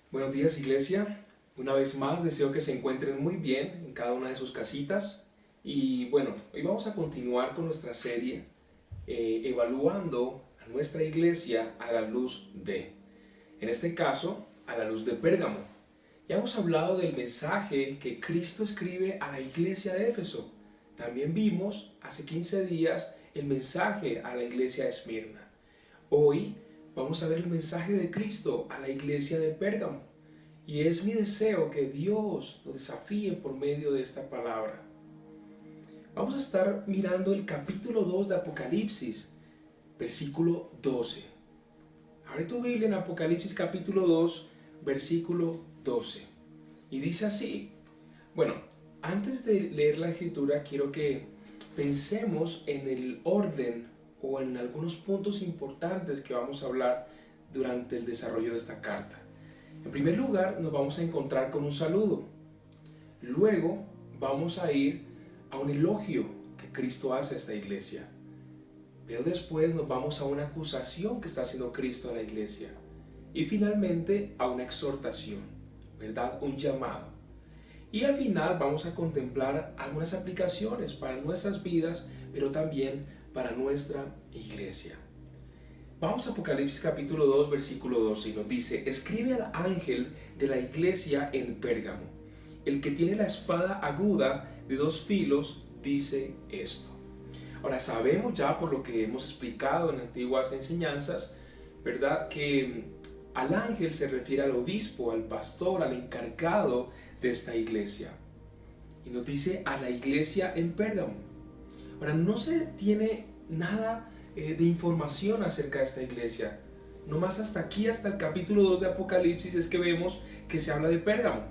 Buenos días, iglesia. Una vez más deseo que se encuentren muy bien en cada una de sus casitas. Y bueno, hoy vamos a continuar con nuestra serie evaluando a nuestra iglesia a la luz de, en este caso, a la luz de Pérgamo. Ya hemos hablado del mensaje que Cristo escribe a la iglesia de Éfeso. También vimos hace 15 días el mensaje a la iglesia de Esmirna. Hoy vamos a ver el mensaje de Cristo a la iglesia de Pérgamo. Y es mi deseo que Dios nos desafíe por medio de esta palabra. Vamos a estar mirando el capítulo 2 de Apocalipsis, versículo 12. Abre tu Biblia en Apocalipsis capítulo 2, versículo 12. Y dice así. Bueno, antes de leer la escritura quiero que pensemos en el orden o en algunos puntos importantes que vamos a hablar durante el desarrollo de esta carta. En primer lugar, nos vamos a encontrar con un saludo. Luego vamos a ir a un elogio que Cristo hace a esta iglesia. Pero después nos vamos a una acusación que está haciendo Cristo a la iglesia. Y finalmente a una exhortación, ¿verdad? Un llamado. Y al final vamos a contemplar algunas aplicaciones para nuestras vidas, pero también para nuestra iglesia. Vamos a Apocalipsis capítulo 2, versículo 12 y nos dice: escribe al ángel de la iglesia en Pérgamo, el que tiene la espada aguda de dos filos, dice esto. Ahora sabemos ya por lo que hemos explicado en antiguas enseñanzas, ¿verdad? Que al ángel se refiere al obispo, al pastor, al encargado de esta iglesia. Y nos dice a la iglesia en Pérgamo. Ahora no se tiene nada de información acerca de esta iglesia. Nomás hasta aquí, hasta el capítulo 2 de Apocalipsis, es que vemos que se habla de Pérgamo.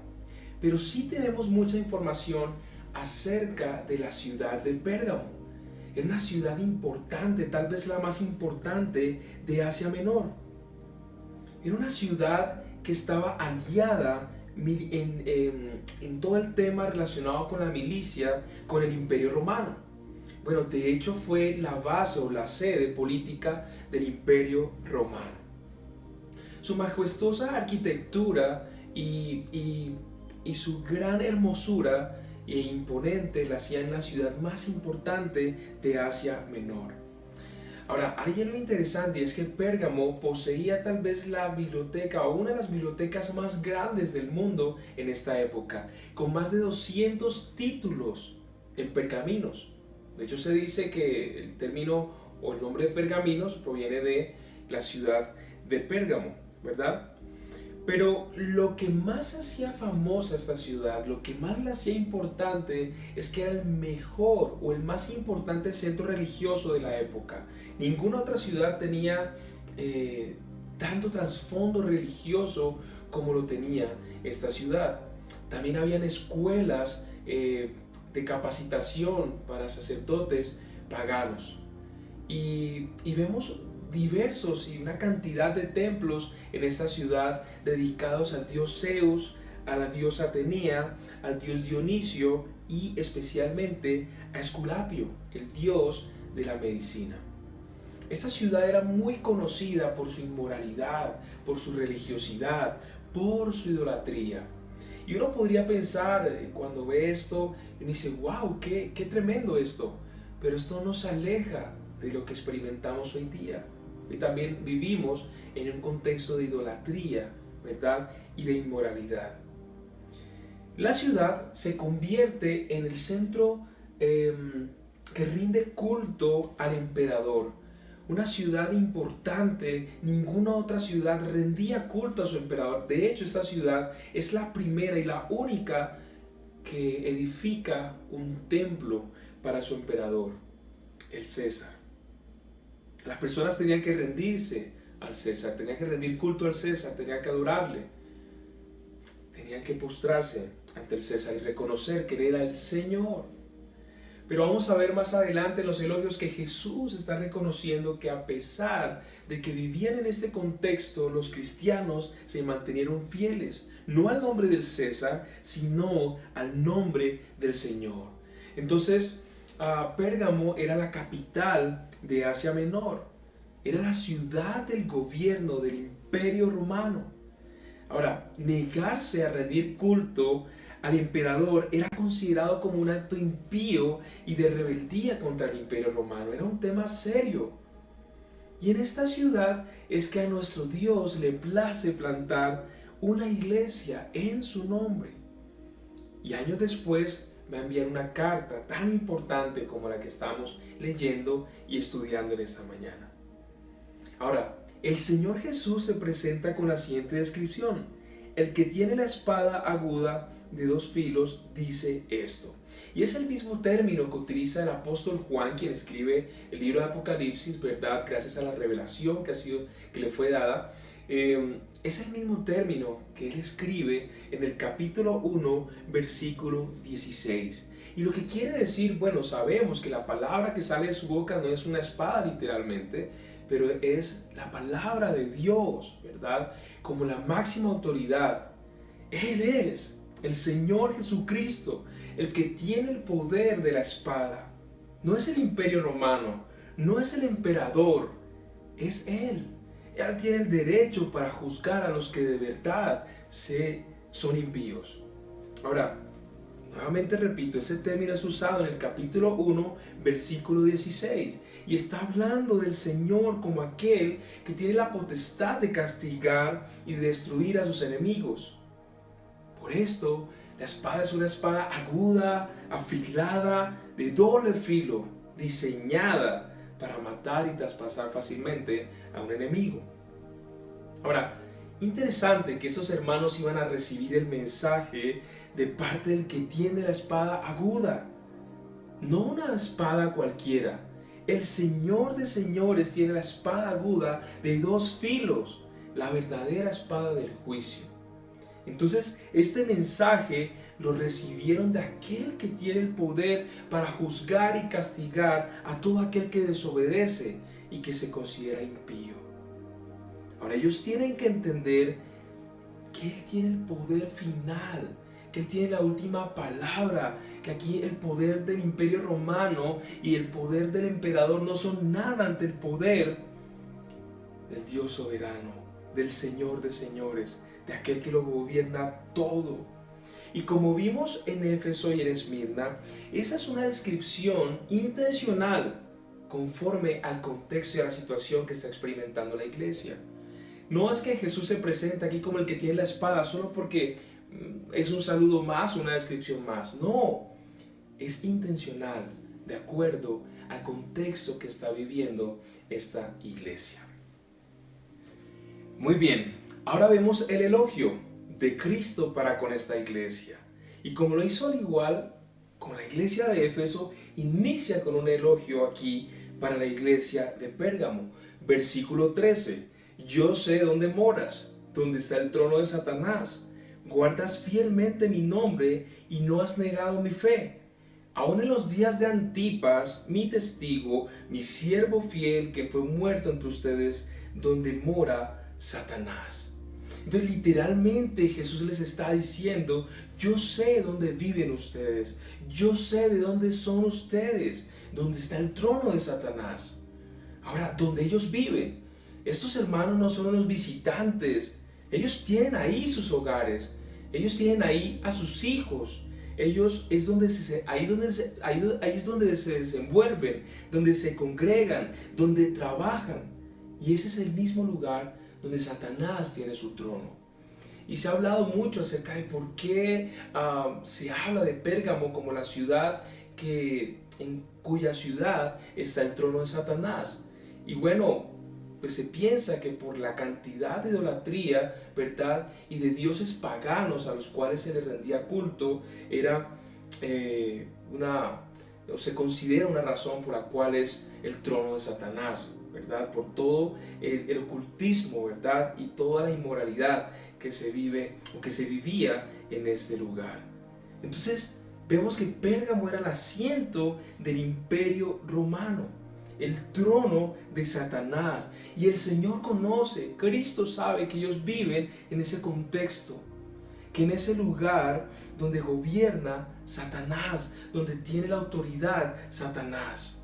Pero sí tenemos mucha información acerca de la ciudad de Pérgamo. Es una ciudad importante, tal vez la más importante de Asia Menor. Era una ciudad que estaba aliada en todo el tema relacionado con la milicia, con el Imperio Romano. Bueno, de hecho fue la base o la sede política del Imperio Romano. Su majestuosa arquitectura y su gran hermosura e imponente la hacían la ciudad más importante de Asia Menor. Ahora, hay algo interesante y es que Pérgamo poseía tal vez la biblioteca o una de las bibliotecas más grandes del mundo en esta época, con más de 200 títulos en pergaminos. De hecho, se dice que el término o el nombre de pergaminos proviene de la ciudad de Pérgamo, ¿verdad? Pero lo que más hacía famosa esta ciudad, lo que más la hacía importante, es que era el mejor o el más importante centro religioso de la época. Ninguna otra ciudad tenía tanto trasfondo religioso como lo tenía esta ciudad. También habían escuelas de capacitación para sacerdotes paganos. Y vemos diversos y una cantidad de templos en esta ciudad dedicados al dios Zeus, a la diosa Atenea, al dios Dionisio y especialmente a Esculapio, el dios de la medicina. Esta ciudad era muy conocida por su inmoralidad, por su religiosidad, por su idolatría. Y uno podría pensar cuando ve esto y dice: wow, qué tremendo esto. Pero esto nos aleja de lo que experimentamos hoy día. Y también vivimos en un contexto de idolatría, ¿verdad? Y de inmoralidad. La ciudad se convierte en el centro que rinde culto al emperador. Una ciudad importante, ninguna otra ciudad rendía culto a su emperador. De hecho, esta ciudad es la primera y la única que edifica un templo para su emperador, el César. Las personas tenían que rendirse al César, tenían que rendir culto al César, tenían que adorarle, tenían que postrarse ante el César y reconocer que él era el Señor. Pero vamos a ver más adelante en los elogios que Jesús está reconociendo que a pesar de que vivían en este contexto, los cristianos se mantenieron fieles, no al nombre del César, sino al nombre del Señor. Entonces, Pérgamo era la capital de Asia Menor, era la ciudad del gobierno del Imperio Romano. Ahora, negarse a rendir culto al emperador era considerado como un acto impío y de rebeldía contra el imperio romano. Era un tema serio. Y en esta ciudad es que a nuestro Dios le place plantar una iglesia en su nombre. Y años después va a enviar una carta tan importante como la que estamos leyendo y estudiando en esta mañana. Ahora, el Señor Jesús se presenta con la siguiente descripción. El que tiene la espada aguda de dos filos dice esto. Y es el mismo término que utiliza el apóstol Juan, quien escribe el libro de Apocalipsis, ¿verdad? Gracias a la revelación que le fue dada. Es el mismo término que él escribe en el capítulo 1, versículo 16. Y lo que quiere decir, bueno, sabemos que la palabra que sale de su boca no es una espada literalmente, pero es la palabra de Dios, ¿verdad? Como la máxima autoridad. Él es el Señor Jesucristo, el que tiene el poder de la espada. No es el imperio romano, no es el emperador, es Él. Él tiene el derecho para juzgar a los que de verdad son impíos. Ahora, nuevamente repito, ese término es usado en el capítulo 1, versículo 16. Y está hablando del Señor como aquel que tiene la potestad de castigar y de destruir a sus enemigos. Por esto, la espada es una espada aguda, afilada, de doble filo, diseñada para matar y traspasar fácilmente a un enemigo. Ahora, interesante que estos hermanos iban a recibir el mensaje de parte del que tiene la espada aguda. No una espada cualquiera. El Señor de señores tiene la espada aguda de dos filos, la verdadera espada del juicio. Entonces, este mensaje lo recibieron de aquel que tiene el poder para juzgar y castigar a todo aquel que desobedece y que se considera impío. Ahora, ellos tienen que entender que Él tiene el poder final, que Él tiene la última palabra, que aquí el poder del imperio romano y el poder del emperador no son nada ante el poder del Dios soberano, del Señor de señores, de aquel que lo gobierna todo. Y como vimos en Éfeso y en Esmirna, esa es una descripción intencional conforme al contexto y a la situación que está experimentando la iglesia. No es que Jesús se presenta aquí como el que tiene la espada solo porque es un saludo más, una descripción más. No, es intencional, de acuerdo al contexto que está viviendo esta iglesia. Muy bien, ahora vemos el elogio de Cristo para con esta iglesia. Y como lo hizo al igual con la iglesia de Éfeso, inicia con un elogio aquí para la iglesia de Pérgamo. Versículo 13. Yo sé dónde moras, dónde está el trono de Satanás. Guardas fielmente mi nombre y no has negado mi fe. Aún en los días de Antipas, mi testigo, mi siervo fiel que fue muerto entre ustedes, donde mora Satanás. Entonces literalmente Jesús les está diciendo, yo sé dónde viven ustedes, yo sé de dónde son ustedes, dónde está el trono de Satanás. Ahora, donde ellos viven, estos hermanos no son unos visitantes, ellos tienen ahí sus hogares, ellos tienen ahí a sus hijos, ellos es donde ahí es donde se desenvuelven, donde se congregan, donde trabajan, y ese es el mismo lugar donde Satanás tiene su trono. Y se ha hablado mucho acerca de por qué se habla de Pérgamo como la ciudad en cuya ciudad está el trono de Satanás. Y bueno, pues se piensa que por la cantidad de idolatría, ¿verdad? Y de dioses paganos a los cuales se les rendía culto, era se considera una razón por la cual es el trono de Satanás, ¿verdad? Por todo el ocultismo, ¿verdad? Y toda la inmoralidad que se vive o que se vivía en este lugar. Entonces vemos que Pérgamo era el asiento del imperio romano, el trono de Satanás, y el Señor conoce, Cristo sabe que ellos viven en ese contexto, que en ese lugar donde gobierna Satanás, donde tiene la autoridad Satanás.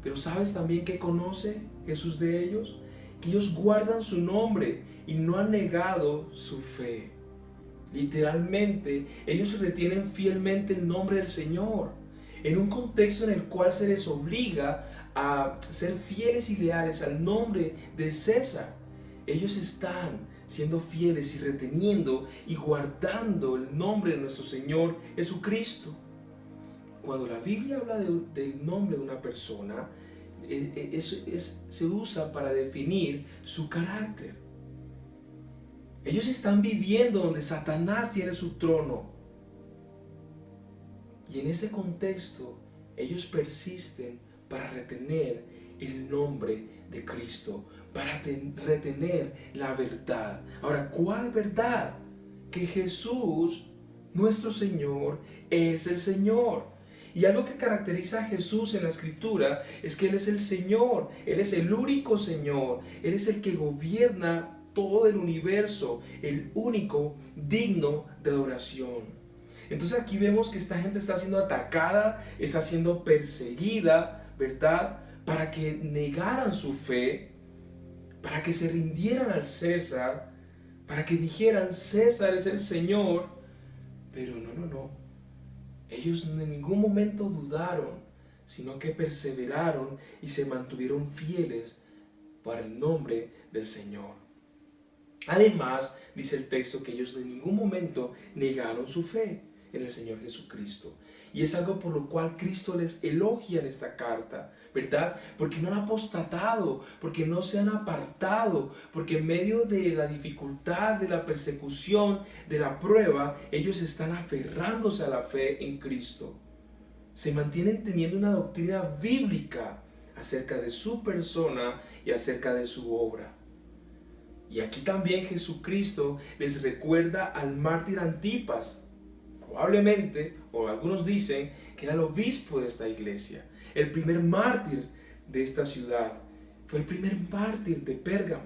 Pero ¿sabes también qué conoce Jesús de ellos? que ellos guardan su nombre y no han negado su fe. Literalmente, ellos retienen fielmente el nombre del Señor, en un contexto en el cual se les obliga a ser fieles y leales al nombre de César. Ellos están siendo fieles y reteniendo y guardando el nombre de nuestro Señor Jesucristo. Cuando la Biblia habla del nombre de una persona, se usa para definir su carácter. Ellos están viviendo donde Satanás tiene su trono. Y en ese contexto, ellos persisten para retener el nombre de Cristo, para retener la verdad. Ahora, ¿cuál verdad? Que Jesús, nuestro Señor, es el Señor. Y algo que caracteriza a Jesús en la Escritura es que Él es el Señor, Él es el único Señor, Él es el que gobierna todo el universo, el único digno de adoración. Entonces aquí vemos que esta gente está siendo atacada, está siendo perseguida, ¿verdad? Para que negaran su fe, para que se rindieran al César, para que dijeran César es el Señor. Pero no. Ellos en ningún momento dudaron, sino que perseveraron y se mantuvieron fieles para el nombre del Señor. Además, dice el texto que ellos en ningún momento negaron su fe en el Señor Jesucristo. Y es algo por lo cual Cristo les elogia en esta carta, ¿verdad? Porque no han apostatado, porque no se han apartado, porque en medio de la dificultad, de la persecución, de la prueba, ellos están aferrándose a la fe en Cristo. Se mantienen teniendo una doctrina bíblica acerca de su persona y acerca de su obra. Y aquí también Jesucristo les recuerda al mártir Antipas. Probablemente, o algunos dicen, que era el obispo de esta iglesia, el primer mártir de esta ciudad, fue el primer mártir de Pérgamo.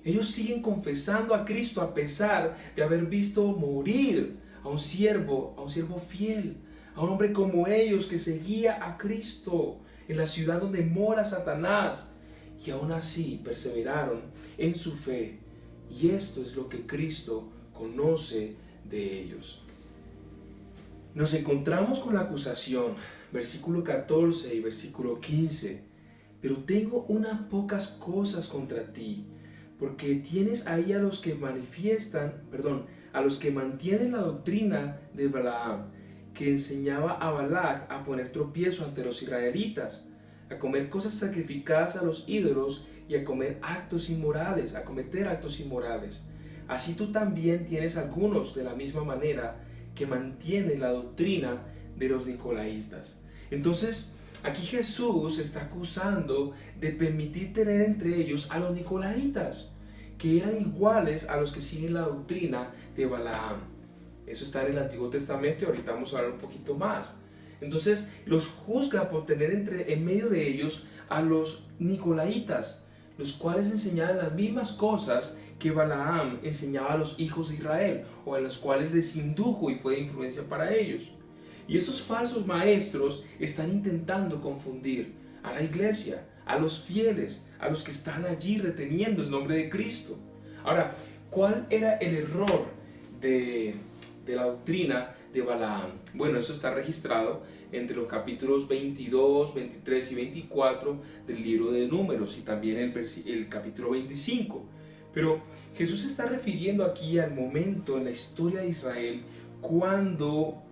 Ellos siguen confesando a Cristo a pesar de haber visto morir a un siervo fiel, a un hombre como ellos que seguía a Cristo en la ciudad donde mora Satanás, y aún así perseveraron en su fe. Y esto es lo que Cristo conoce de ellos. Nos encontramos con la acusación, versículo 14 y versículo 15. Pero tengo unas pocas cosas contra ti, porque tienes ahí a los que mantienen la doctrina de Balaam, que enseñaba a Balac a poner tropiezo ante los israelitas, a comer cosas sacrificadas a los ídolos y a cometer actos inmorales. Así tú también tienes algunos de la misma manera que mantienen la doctrina de los nicolaitas. Entonces, aquí Jesús está acusando de permitir tener entre ellos a los nicolaitas, que eran iguales a los que siguen la doctrina de Balaam. Eso está en el Antiguo Testamento y ahorita vamos a hablar un poquito más. Entonces, los juzga por tener en medio de ellos a los nicolaitas, los cuales enseñaban las mismas cosas que Balaam enseñaba a los hijos de Israel, o en los cuales les indujo y fue de influencia para ellos. Y esos falsos maestros están intentando confundir a la iglesia, a los fieles, a los que están allí reteniendo el nombre de Cristo. Ahora, ¿cuál era el error de la doctrina de Balaam? Bueno, eso está registrado entre los capítulos 22, 23 y 24 del libro de Números, y también el capítulo 25. Pero Jesús se está refiriendo aquí al momento en la historia de Israel cuando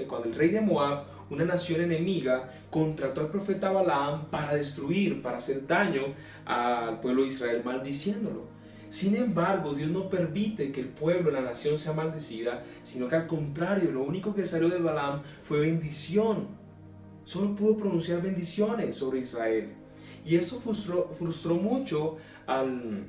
cuando el rey de Moab, una nación enemiga, contrató al profeta Balaam para destruir, para hacer daño al pueblo de Israel, maldiciéndolo. Sin embargo, Dios no permite que el pueblo, la nación, sea maldecida, sino que al contrario, lo único que salió de Balaam fue bendición. Solo pudo pronunciar bendiciones sobre Israel. Y esto frustró mucho al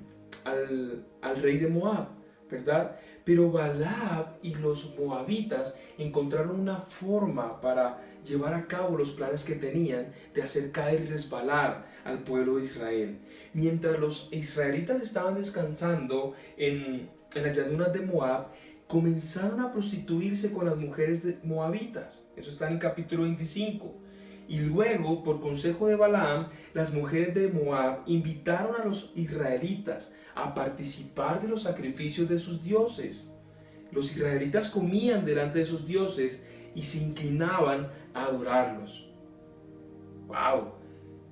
rey de Moab, ¿verdad? Pero Balaam y los moabitas encontraron una forma para llevar a cabo los planes que tenían de hacer caer y resbalar al pueblo de Israel. Mientras los israelitas estaban descansando en las llanuras de Moab, comenzaron a prostituirse con las mujeres moabitas. Eso está en el capítulo 25. Y luego, por consejo de Balaam, las mujeres de Moab invitaron a los israelitas a participar de los sacrificios de sus dioses. Los israelitas comían delante de esos dioses y se inclinaban a adorarlos. ¡Wow!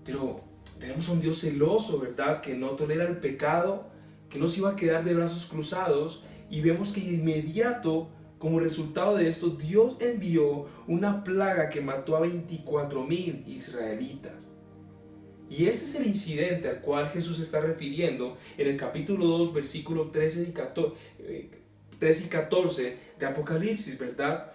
Pero tenemos a un Dios celoso, ¿verdad? Que no tolera el pecado, que no se iba a quedar de brazos cruzados, y vemos que de inmediato, como resultado de esto, Dios envió una plaga que mató a 24,000 israelitas. Y este es el incidente al cual Jesús se está refiriendo en el capítulo 2, versículos 13 y 14 de Apocalipsis, ¿verdad?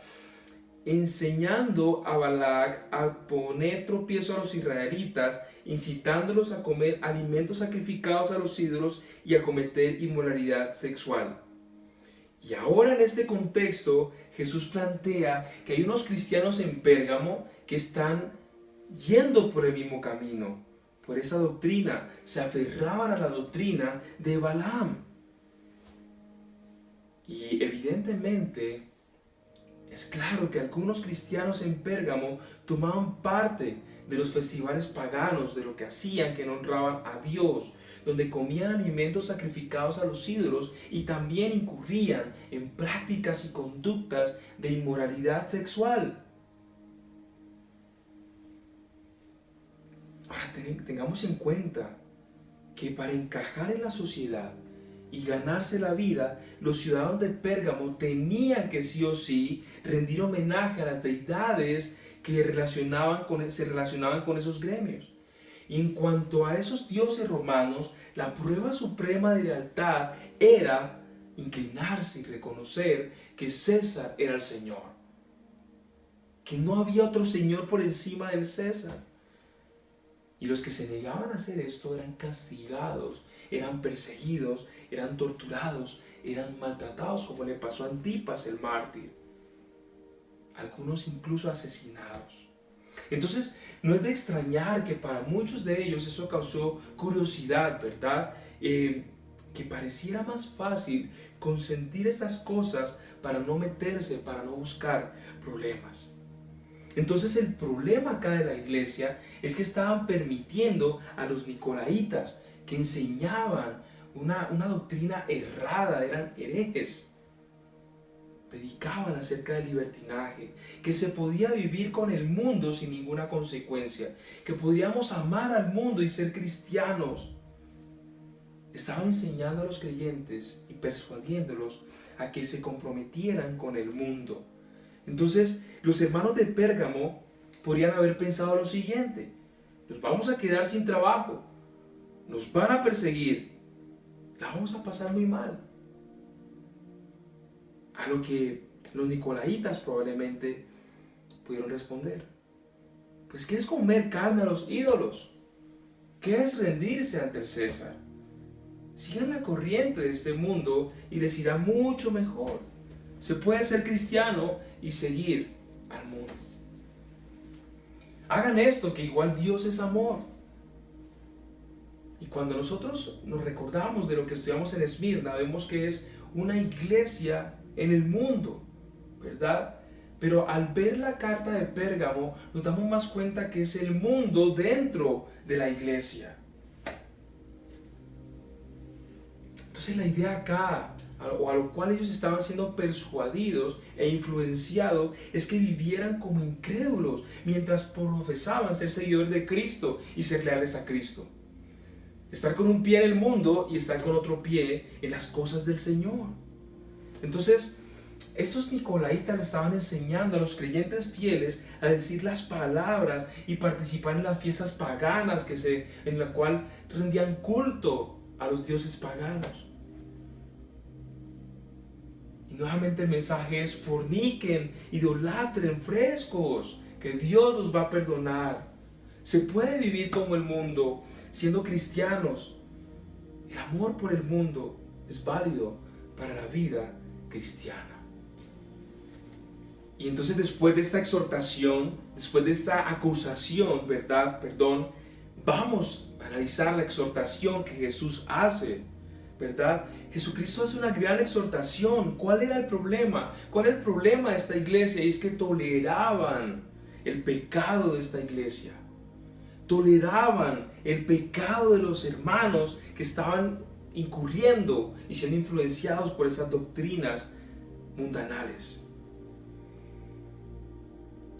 Enseñando a Balac a poner tropiezo a los israelitas, incitándolos a comer alimentos sacrificados a los ídolos y a cometer inmoralidad sexual. Y ahora en este contexto, Jesús plantea que hay unos cristianos en Pérgamo que están yendo por el mismo camino, por esa doctrina, se aferraban a la doctrina de Balaam. Y evidentemente es claro que algunos cristianos en Pérgamo tomaban parte de los festivales paganos, de lo que hacían que no honraban a Dios, donde comían alimentos sacrificados a los ídolos y también incurrían en prácticas y conductas de inmoralidad sexual. Ahora tengamos en cuenta que para encajar en la sociedad y ganarse la vida, los ciudadanos de Pérgamo tenían que sí o sí rendir homenaje a las deidades que se relacionaban con esos gremios. Y en cuanto a esos dioses romanos, la prueba suprema de lealtad era inclinarse y reconocer que César era el Señor, que no había otro Señor por encima del César. Y los que se negaban a hacer esto eran castigados, eran perseguidos, eran torturados, eran maltratados, como le pasó a Antipas el mártir. Algunos incluso asesinados. Entonces, no es de extrañar que para muchos de ellos eso causó curiosidad, ¿verdad? Que pareciera más fácil consentir estas cosas para no meterse, para no buscar problemas. Entonces el problema acá de la iglesia es que estaban permitiendo a los nicolaitas que enseñaban una doctrina errada, eran herejes. Predicaban acerca del libertinaje, que se podía vivir con el mundo sin ninguna consecuencia, que podíamos amar al mundo y ser cristianos. Estaban enseñando a los creyentes y persuadiéndolos a que se comprometieran con el mundo. Entonces, los hermanos de Pérgamo podrían haber pensado lo siguiente: nos vamos a quedar sin trabajo, nos van a perseguir, la vamos a pasar muy mal. A lo que los nicolaitas probablemente pudieron responder: pues ¿qué es comer carne a los ídolos? ¿Qué es rendirse ante el César? Sigan la corriente de este mundo y les irá mucho mejor. Se puede ser cristiano y seguir al mundo. Hagan esto, que igual Dios es amor. Y cuando nosotros nos recordamos de lo que estudiamos en Esmirna, vemos que es una iglesia en el mundo, ¿verdad? Pero al ver la carta de Pérgamo, nos damos más cuenta que es el mundo dentro de la iglesia. Entonces la idea acá, o a lo cual ellos estaban siendo persuadidos e influenciados, es que vivieran como incrédulos mientras profesaban ser seguidores de Cristo y ser leales a Cristo. Estar con un pie en el mundo y estar con otro pie en las cosas del Señor. Entonces, estos nicolaitas le estaban enseñando a los creyentes fieles a decir las palabras y participar en las fiestas paganas en la cual rendían culto a los dioses paganos. Y nuevamente el mensaje es: forniquen, idolatren, frescos, que Dios los va a perdonar. Se puede vivir como el mundo, siendo cristianos. El amor por el mundo es válido para la vida cristiana. Y entonces, después de esta exhortación, después de esta acusación, vamos a analizar la exhortación que Jesús hace, ¿verdad? Jesucristo hace una gran exhortación. ¿Cuál era el problema? ¿Cuál era el problema de esta iglesia? Y es que toleraban el pecado de esta iglesia. Toleraban el pecado de los hermanos que estaban incurriendo y siendo influenciados por estas doctrinas mundanales.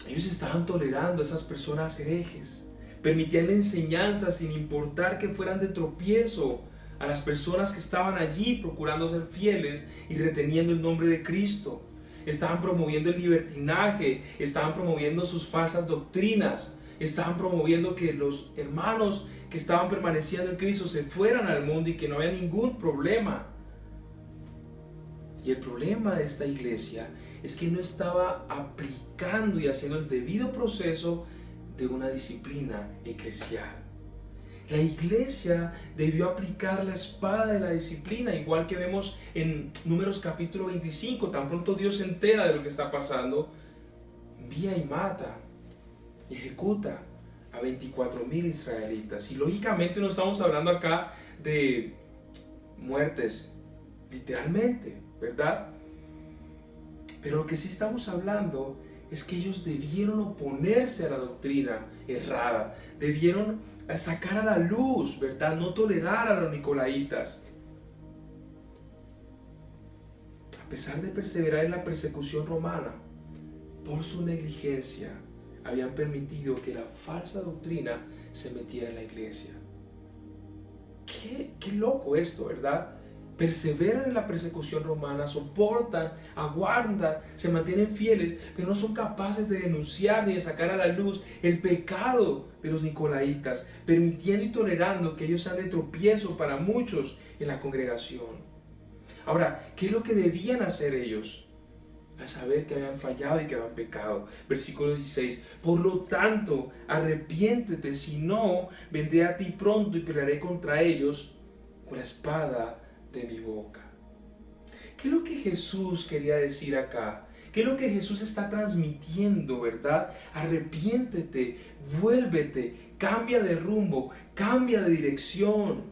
Ellos estaban tolerando a esas personas herejes. Permitían la enseñanza sin importar que fueran de tropiezo a las personas que estaban allí procurando ser fieles y reteniendo el nombre de Cristo. Estaban promoviendo el libertinaje, estaban promoviendo sus falsas doctrinas, estaban promoviendo que los hermanos que estaban permaneciendo en Cristo se fueran al mundo y que no había ningún problema. Y el problema de esta iglesia es que no estaba aplicando y haciendo el debido proceso de una disciplina eclesial. La iglesia debió aplicar la espada de la disciplina, igual que vemos en Números capítulo 25. Tan pronto Dios se entera de lo que está pasando, envía y mata y ejecuta a 24,000 israelitas. Y lógicamente no estamos hablando acá de muertes, literalmente, ¿verdad? Pero lo que sí estamos hablando es que ellos debieron oponerse a la doctrina errada, debieron sacar a la luz, ¿verdad? No tolerar a los nicolaitas. A pesar de perseverar en la persecución romana, por su negligencia, habían permitido que la falsa doctrina se metiera en la iglesia. Qué loco esto, ¿verdad? Perseveran en la persecución romana, soportan, aguardan, se mantienen fieles, pero no son capaces de denunciar ni de sacar a la luz el pecado de los nicolaitas, permitiendo y tolerando que ellos sean de tropiezo para muchos en la congregación. Ahora, ¿qué es lo que debían hacer ellos? Al saber que habían fallado y que habían pecado. Versículo 16. Por lo tanto, arrepiéntete, si no, vendré a ti pronto y pelearé contra ellos con la espada de mi boca. ¿Qué es lo que Jesús quería decir acá? ¿Qué es lo que Jesús está transmitiendo, verdad? Arrepiéntete, vuélvete, cambia de rumbo, cambia de dirección.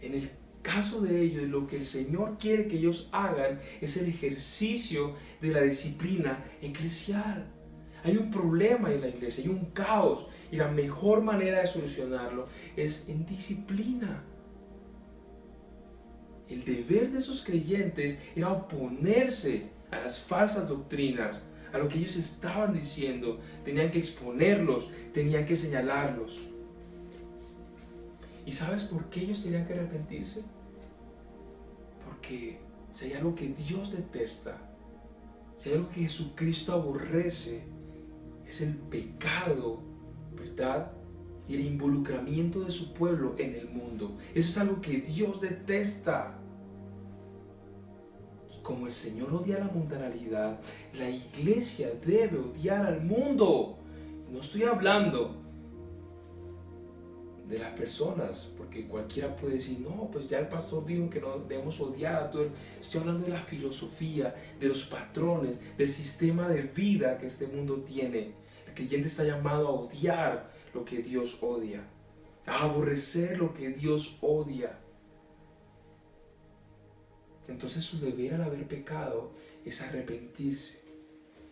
En el caso de ellos, lo que el Señor quiere que ellos hagan es el ejercicio de la disciplina eclesial. Hay un problema en la iglesia, hay un caos, y la mejor manera de solucionarlo es en disciplina. El deber de esos creyentes era oponerse a las falsas doctrinas, a lo que ellos estaban diciendo. Tenían que exponerlos, tenían que señalarlos. ¿Y sabes por qué ellos tenían que arrepentirse? Porque si hay algo que Dios detesta, si hay algo que Jesucristo aborrece, es el pecado, ¿verdad? Y el involucramiento de su pueblo en el mundo. Eso es algo que Dios detesta. Y como el Señor odia la mundanalidad, la iglesia debe odiar al mundo. No estoy hablando de las personas, porque cualquiera puede decir, no, pues ya el pastor dijo que no debemos odiar a todo. Estoy hablando de la filosofía, de los patrones, del sistema de vida que este mundo tiene. El creyente está llamado a odiar lo que Dios odia, a aborrecer lo que Dios odia. Entonces su deber al haber pecado es arrepentirse.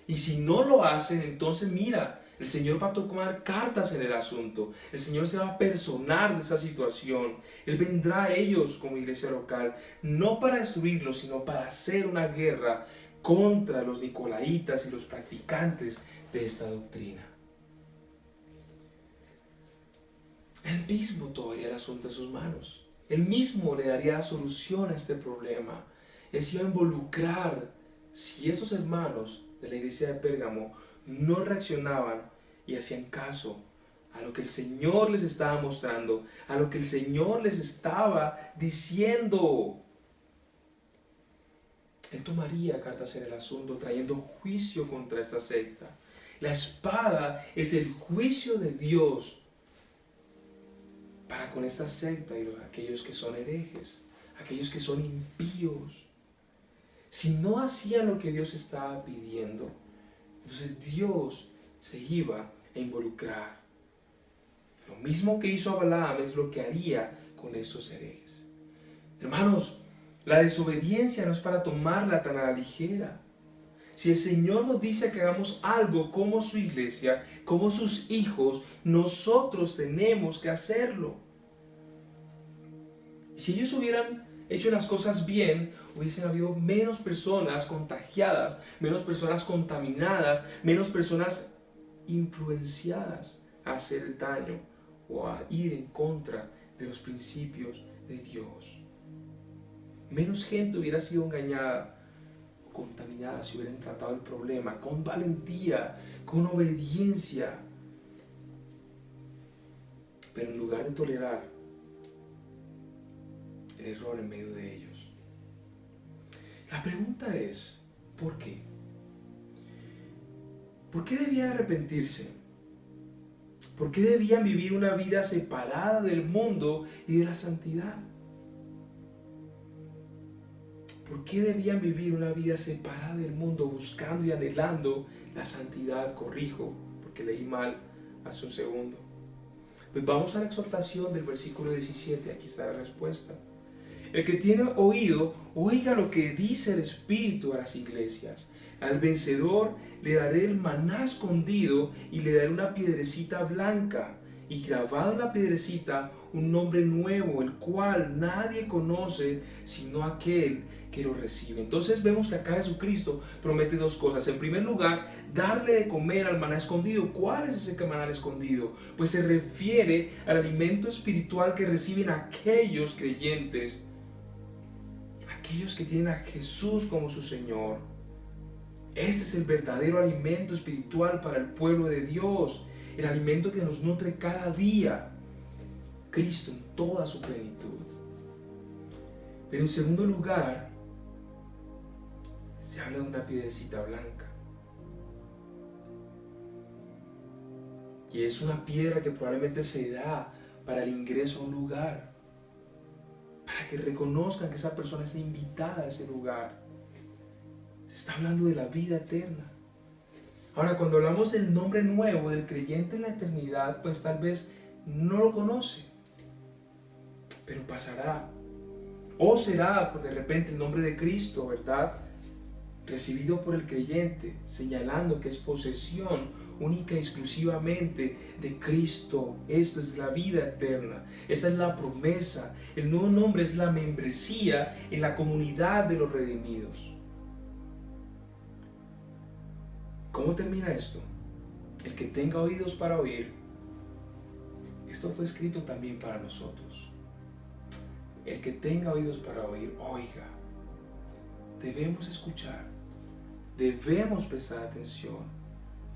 Y si no lo hacen, entonces mira, el Señor va a tomar cartas en el asunto. El Señor se va a personar de esa situación. Él vendrá a ellos como iglesia local, no para destruirlos, sino para hacer una guerra contra los nicolaitas y los practicantes de esta doctrina. Él mismo tomaría el asunto en sus manos. Él mismo le daría la solución a este problema. Él se iba a involucrar si esos hermanos de la iglesia de Pérgamo no reaccionaban y hacían caso a lo que el Señor les estaba mostrando, a lo que el Señor les estaba diciendo. Él tomaría cartas en el asunto, trayendo juicio contra esta secta. La espada es el juicio de Dios para con esta secta y aquellos que son herejes, aquellos que son impíos. Si no hacían lo que Dios estaba pidiendo, entonces Dios se iba a involucrar. Lo mismo que hizo a Balaam es lo que haría con estos herejes. Hermanos, la desobediencia no es para tomarla tan a la ligera. Si el Señor nos dice que hagamos algo como su iglesia, como sus hijos, nosotros tenemos que hacerlo. Si ellos hubieran hecho las cosas bien, hubiesen habido menos personas contagiadas, menos personas contaminadas, menos personas influenciadas a hacer el daño o a ir en contra de los principios de Dios. Menos gente hubiera sido engañada o contaminada si hubieran tratado el problema con valentía, con obediencia. Pero en lugar de tolerar el error en medio de ellos. La pregunta es, ¿por qué? ¿Por qué debían arrepentirse? ¿Por qué debían vivir una vida separada del mundo y de la santidad? ¿Por qué debían vivir una vida separada del mundo, buscando y anhelando la santidad? Corrijo, porque leí mal hace un segundo. Pues vamos a la exhortación del versículo 17, aquí está la respuesta. El que tiene oído, oiga lo que dice el Espíritu a las iglesias. Al vencedor le daré el maná escondido y le daré una piedrecita blanca y grabado en la piedrecita un nombre nuevo, el cual nadie conoce sino aquel que lo recibe. Entonces vemos que acá Jesucristo promete dos cosas. En primer lugar, darle de comer al maná escondido. ¿Cuál es ese maná escondido? Pues se refiere al alimento espiritual que reciben aquellos creyentes, aquellos que tienen a Jesús como su Señor. Este es el verdadero alimento espiritual para el pueblo de Dios, el alimento que nos nutre cada día, Cristo en toda su plenitud. Pero en segundo lugar, se habla de una piedrecita blanca. Y es una piedra que probablemente se da para el ingreso a un lugar, para que reconozcan que esa persona está invitada a ese lugar. Se está hablando de la vida eterna. Ahora, cuando hablamos del nombre nuevo del creyente en la eternidad, pues tal vez no lo conoce, pero pasará. O será de repente el nombre de Cristo, ¿verdad? Recibido por el creyente, señalando que es posesión única y exclusivamente de Cristo. Esto es la vida eterna. Esa es la promesa. El nuevo nombre es la membresía en la comunidad de los redimidos. ¿Cómo termina esto? El que tenga oídos para oír. Esto fue escrito también para nosotros. El que tenga oídos para oír, oiga. Debemos escuchar. Debemos prestar atención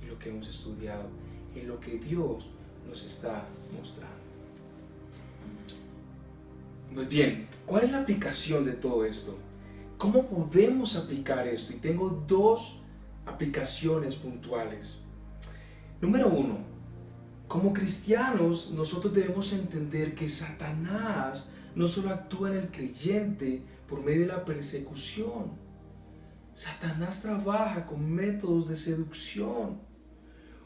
en lo que hemos estudiado, en lo que Dios nos está mostrando. Muy bien, ¿cuál es la aplicación de todo esto? ¿Cómo podemos aplicar esto? Y tengo dos aplicaciones puntuales. Número uno, como cristianos nosotros debemos entender que Satanás no solo actúa en el creyente por medio de la persecución. Satanás trabaja con métodos de seducción.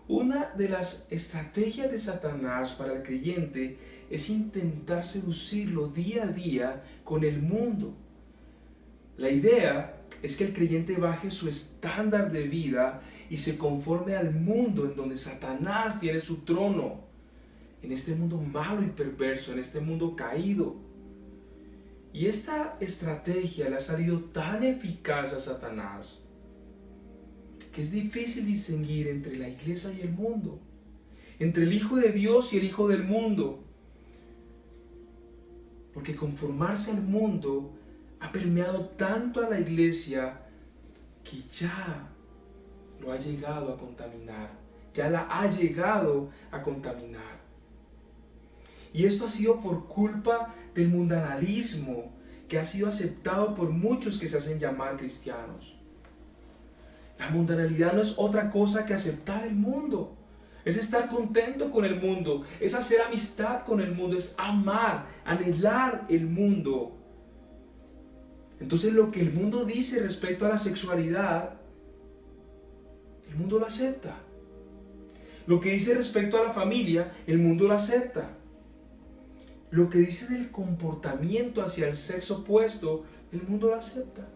Una de las estrategias de Satanás para el creyente es intentar seducirlo día a día con el mundo. La idea es que el creyente baje su estándar de vida y se conforme al mundo en donde Satanás tiene su trono, en este mundo malo y perverso, en este mundo caído. Y esta estrategia le ha salido tan eficaz a Satanás que es difícil distinguir entre la iglesia y el mundo, entre el Hijo de Dios y el Hijo del mundo, porque conformarse al mundo ha permeado tanto a la iglesia que ya lo ha llegado a contaminar, ya la ha llegado a contaminar. Y esto ha sido por culpa del mundanalismo que ha sido aceptado por muchos que se hacen llamar cristianos. La mundanalidad no es otra cosa que aceptar el mundo, es estar contento con el mundo, es hacer amistad con el mundo, es amar, anhelar el mundo. Entonces lo que el mundo dice respecto a la sexualidad, el mundo lo acepta. Lo que dice respecto a la familia, el mundo lo acepta. Lo que dice del comportamiento hacia el sexo opuesto, el mundo lo acepta.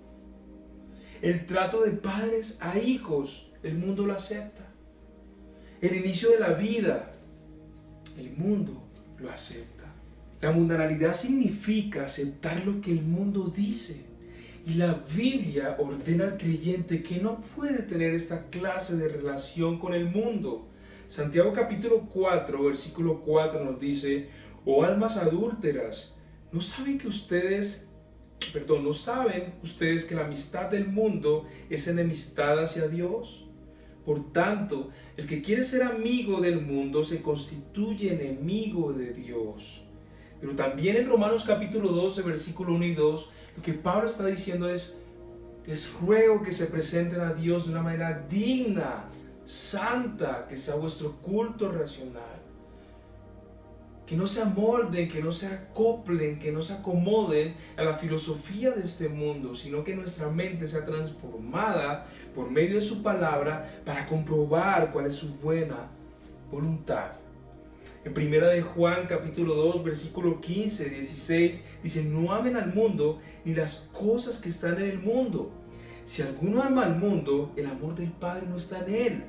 El trato de padres a hijos, el mundo lo acepta. El inicio de la vida, el mundo lo acepta. La mundanalidad significa aceptar lo que el mundo dice. Y la Biblia ordena al creyente que no puede tener esta clase de relación con el mundo. Santiago capítulo 4, versículo 4 nos dice: oh almas adúlteras, ¿no saben ustedes que la amistad del mundo es enemistad hacia Dios? Por tanto, el que quiere ser amigo del mundo se constituye enemigo de Dios. Pero también en Romanos capítulo 12, versículo 1 y 2, lo que Pablo está diciendo es: les ruego que se presenten a Dios de una manera digna, santa, que sea vuestro culto racional. Que no se amolden, que no se acoplen, que no se acomoden a la filosofía de este mundo, sino que nuestra mente sea transformada por medio de su palabra para comprobar cuál es su buena voluntad. En primera de Juan capítulo 2 versículo 15, 16 dice: no amen al mundo ni las cosas que están en el mundo. Si alguno ama al mundo, el amor del Padre no está en él.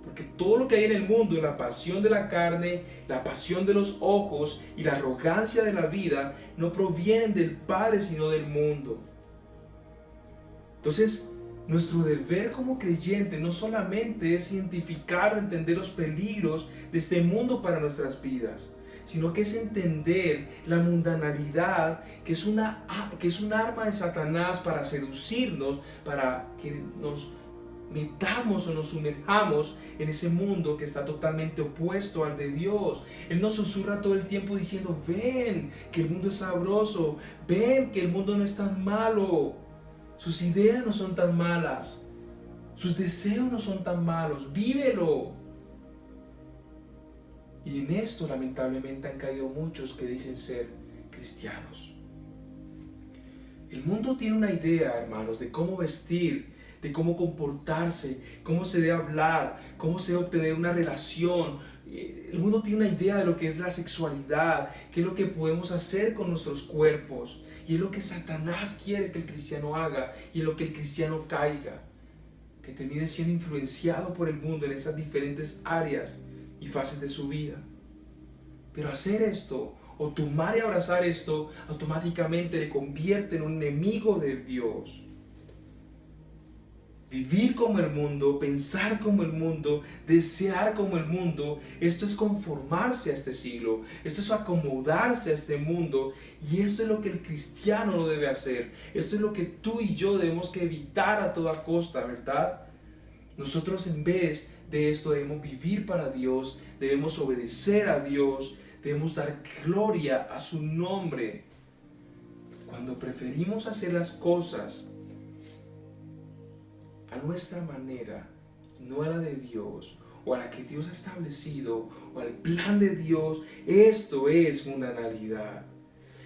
Porque todo lo que hay en el mundo, la pasión de la carne, la pasión de los ojos y la arrogancia de la vida, no provienen del Padre sino del mundo. Entonces, nuestro deber como creyente no solamente es identificar o entender los peligros de este mundo para nuestras vidas, sino que es entender la mundanalidad, que es un arma de Satanás para seducirnos, para que nos metamos o nos sumerjamos en ese mundo que está totalmente opuesto al de Dios. Él nos susurra todo el tiempo diciendo: ven, que el mundo es sabroso, ven, que el mundo no es tan malo, sus ideas no son tan malas, sus deseos no son tan malos, vívelo. Y en esto lamentablemente han caído muchos que dicen ser cristianos. El mundo tiene una idea, hermanos, de cómo vestir, de cómo comportarse, cómo se debe hablar, cómo se debe obtener una relación. El mundo tiene una idea de lo que es la sexualidad, qué es lo que podemos hacer con nuestros cuerpos. Y es lo que Satanás quiere que el cristiano haga, y es lo que el cristiano caiga, que termine siendo influenciado por el mundo en esas diferentes áreas y fases de su vida. Pero hacer esto, o tomar y abrazar esto, automáticamente le convierte en un enemigo de Dios. Vivir como el mundo, pensar como el mundo, desear como el mundo, esto es conformarse a este siglo, esto es acomodarse a este mundo, y esto es lo que el cristiano no debe hacer. Esto es lo que tú y yo debemos que evitar a toda costa, ¿verdad? Nosotros, en vez de esto, debemos vivir para Dios, debemos obedecer a Dios, debemos dar gloria a su nombre. Cuando preferimos hacer las cosas a nuestra manera, no a la de Dios, o a la que Dios ha establecido, o al plan de Dios, esto es mundanalidad.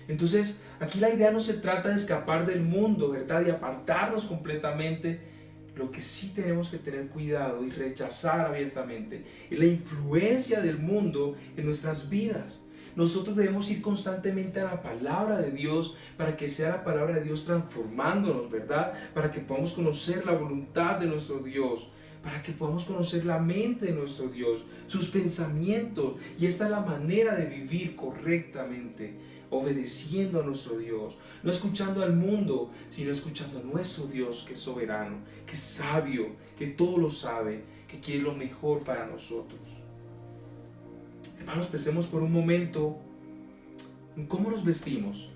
Entonces, aquí la idea no se trata de escapar del mundo, ¿verdad? Y apartarnos completamente. Lo que sí tenemos que tener cuidado y rechazar abiertamente es la influencia del mundo en nuestras vidas. Nosotros debemos ir constantemente a la palabra de Dios para que sea la palabra de Dios transformándonos, ¿verdad? Para que podamos conocer la voluntad de nuestro Dios, para que podamos conocer la mente de nuestro Dios, sus pensamientos. Y esta es la manera de vivir correctamente, obedeciendo a nuestro Dios, no escuchando al mundo, sino escuchando a nuestro Dios, que es soberano, que es sabio, que todo lo sabe, que quiere lo mejor para nosotros. Hermanos, pensemos por un momento en cómo nos vestimos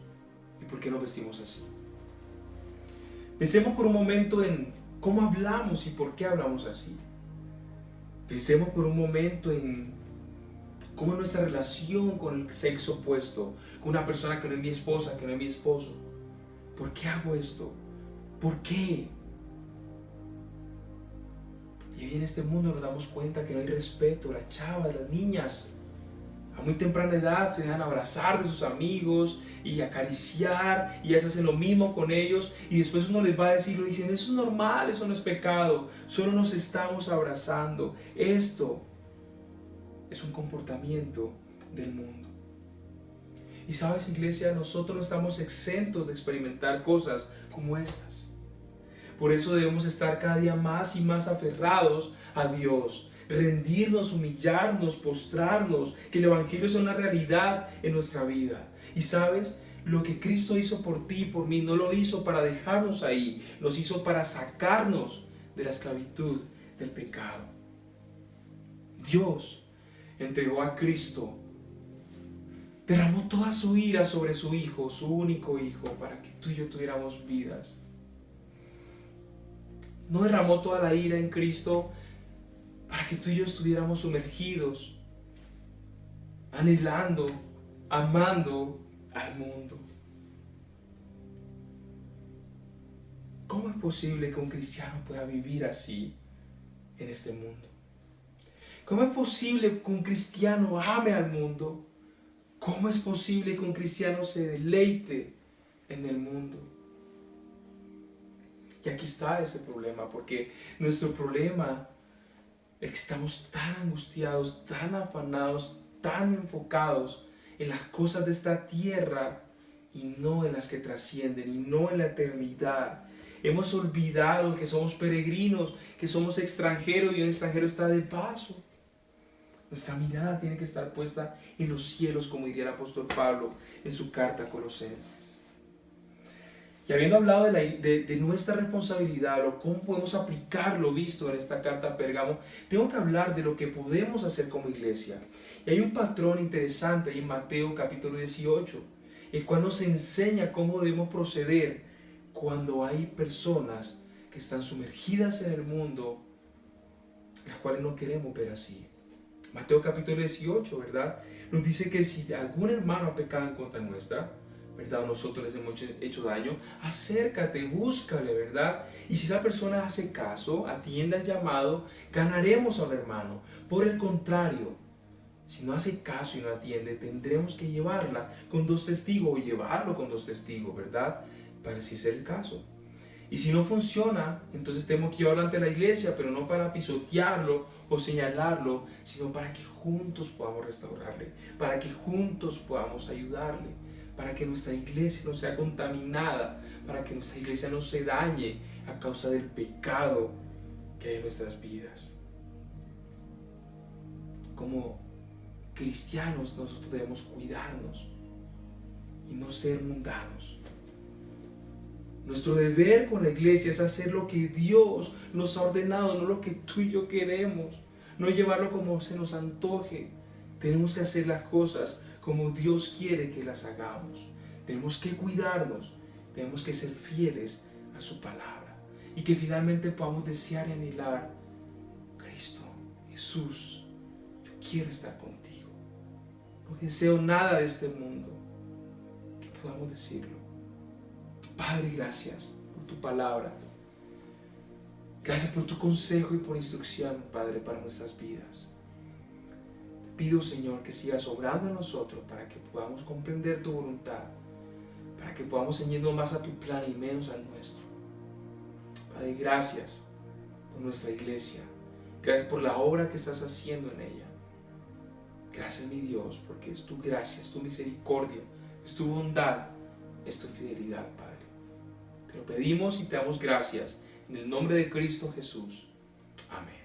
y por qué nos vestimos así. Pensemos por un momento en cómo hablamos y por qué hablamos así. Pensemos por un momento en cómo es nuestra relación con el sexo opuesto, con una persona que no es mi esposa, que no es mi esposo. ¿Por qué hago esto? ¿Por qué? Y hoy en este mundo nos damos cuenta que no hay respeto. Las chavas, las niñas, a muy temprana edad se dejan abrazar de sus amigos y acariciar, y ellas hacen lo mismo con ellos, y después uno les va a decir, lo dicen: eso es normal, eso no es pecado, solo nos estamos abrazando. Esto es un comportamiento del mundo. Y sabes, iglesia, nosotros no estamos exentos de experimentar cosas como estas. Por eso debemos estar cada día más y más aferrados a Dios, rendirnos, humillarnos, postrarnos, que el Evangelio sea una realidad en nuestra vida. Y sabes, lo que Cristo hizo por ti y por mí no lo hizo para dejarnos ahí, nos hizo para sacarnos de la esclavitud del pecado. Dios entregó a Cristo, derramó toda su ira sobre su Hijo, su único Hijo, para que tú y yo tuviéramos vidas. No derramó toda la ira en Cristo para que tú y yo estuviéramos sumergidos, anhelando, amando al mundo. ¿Cómo es posible que un cristiano pueda vivir así en este mundo? ¿Cómo es posible que un cristiano ame al mundo? ¿Cómo es posible que un cristiano se deleite en el mundo? Y aquí está ese problema, porque nuestro problema es que estamos tan angustiados, tan afanados, tan enfocados en las cosas de esta tierra y no en las que trascienden, y no en la eternidad. Hemos olvidado que somos peregrinos, que somos extranjeros y un extranjero está de paso. Nuestra mirada tiene que estar puesta en los cielos, como diría el apóstol Pablo en su carta a Colosenses. Y habiendo hablado de nuestra responsabilidad, o cómo podemos aplicar lo visto en esta carta a Pérgamo, tengo que hablar de lo que podemos hacer como iglesia. Y hay un patrón interesante ahí en Mateo capítulo 18, el cual nos enseña cómo debemos proceder cuando hay personas que están sumergidas en el mundo, las cuales no queremos ver así. Mateo capítulo 18, ¿verdad? Nos dice que si algún hermano ha pecado en contra nuestra, ¿verdad? Nosotros les hemos hecho daño, acércate, búscale, ¿verdad? Y si esa persona hace caso, atiende al llamado, ganaremos a un hermano. Por el contrario, si no hace caso y no atiende, tendremos que llevarla con 2 testigos o llevarlo con 2 testigos, ¿verdad? Para si es el caso. Y si no funciona, entonces tenemos que llevarlo ante la iglesia, pero no para pisotearlo o señalarlo, sino para que juntos podamos restaurarle, para que juntos podamos ayudarle, para que nuestra iglesia no sea contaminada, para que nuestra iglesia no se dañe a causa del pecado que hay en nuestras vidas. Como cristianos nosotros debemos cuidarnos y no ser mundanos. Nuestro deber con la iglesia es hacer lo que Dios nos ha ordenado, no lo que tú y yo queremos, no llevarlo como se nos antoje. Tenemos que hacer las cosas como Dios quiere que las hagamos. Tenemos que cuidarnos, tenemos que ser fieles a su palabra y que finalmente podamos desear y anhelar: Cristo, Jesús, yo quiero estar contigo, no deseo nada de este mundo. Que podamos decirlo. Padre, gracias por tu palabra. Gracias por tu consejo y por instrucción, Padre, para nuestras vidas. Te pido, Señor, que sigas obrando en nosotros para que podamos comprender tu voluntad, para que podamos ceñirnos más a tu plan y menos al nuestro. Padre, gracias por nuestra iglesia. Gracias por la obra que estás haciendo en ella. Gracias, mi Dios, porque es tu gracia, es tu misericordia, es tu bondad, es tu fidelidad, Padre. Te lo pedimos y te damos gracias en el nombre de Cristo Jesús. Amén.